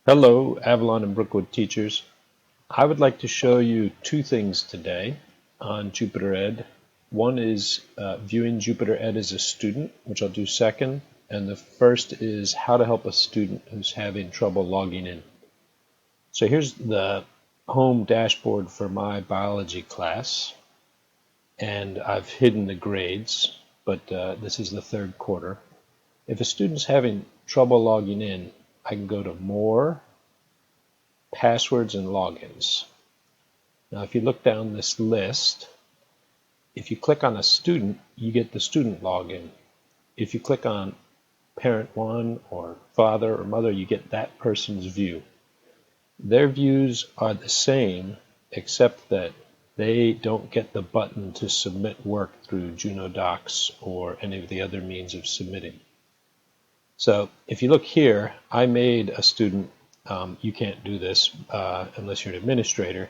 Hello, Avalon and Brookwood teachers. I would like to show you two things today on Jupyter Ed. One is viewing Jupyter Ed as a student, which I'll do second, and the first is how to help a student who's having trouble logging in. So here's the home dashboard for my biology class, and I've hidden the grades, but this is the third quarter. If a student's having trouble logging in, I can go to More, Passwords and Logins. Now, if you look down this list, if you click on a student, you get the student login. If you click on parent one or father or mother, you get that person's view. Their views are the same, except that they don't get the button to submit work through Juno Docs or any of the other means of submitting. So if you look here, I made a student. You can't do this unless you're an administrator.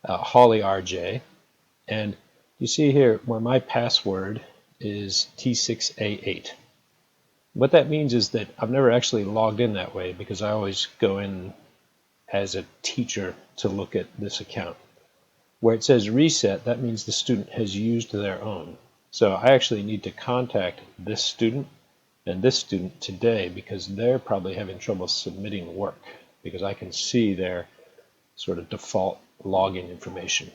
Holly RJ, and you see here where my password is T6A8. What that means is that I've never actually logged in that way because I always go in as a teacher to look at this account. Where it says reset, that means the student has used their own. So I actually need to contact this student and this student today because they're probably having trouble submitting work because I can see their sort of default login information.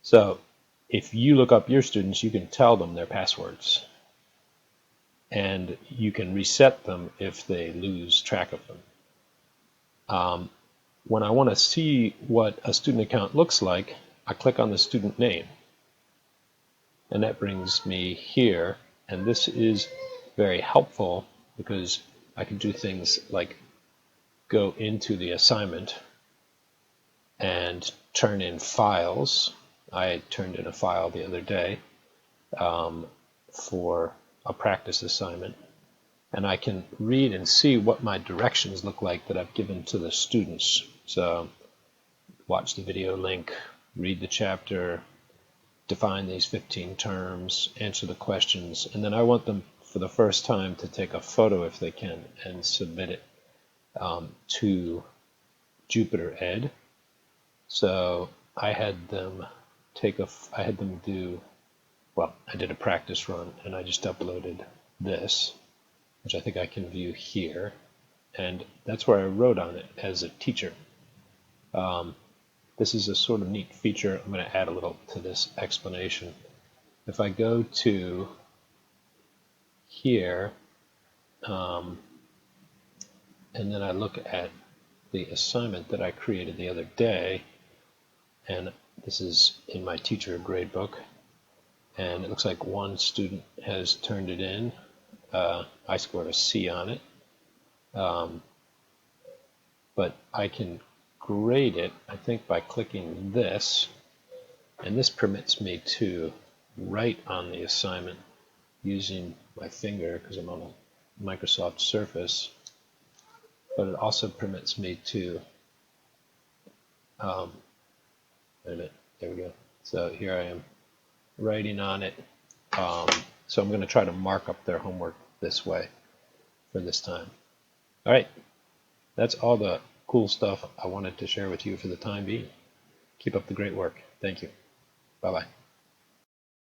So if you look up your students, you can tell them their passwords. And you can reset them if they lose track of them. When I want to see what a student account looks like, I click on the student name. And that brings me here. And this is very helpful because I can do things like go into the assignment and turn in files. I turned in a file the other day for a practice assignment, and I can read and see what my directions look like that I've given to the students. So watch the video link, read the chapter, define these 15 terms, answer the questions, and then I want them for the first time to take a photo if they can and submit it to Jupyter Ed. So I had them do, well, I did a practice run and I just uploaded this, which I think I can view here. And that's where I wrote on it as a teacher. This is a sort of neat feature. I'm going to add a little to this explanation. If I go to here, and then I look at the assignment that I created the other day, and this is in my teacher gradebook, and it looks like one student has turned it in. I scored a C on it, but I can grade it, I think, by clicking this, and this permits me to write on the assignment using my finger because I'm on a Microsoft Surface, but it also permits me to, wait a minute, there we go. So here I am writing on it. So I'm going to try to mark up their homework this way for this time. All right, that's all the cool stuff I wanted to share with you for the time being. Keep up the great work. Thank you. Bye-bye.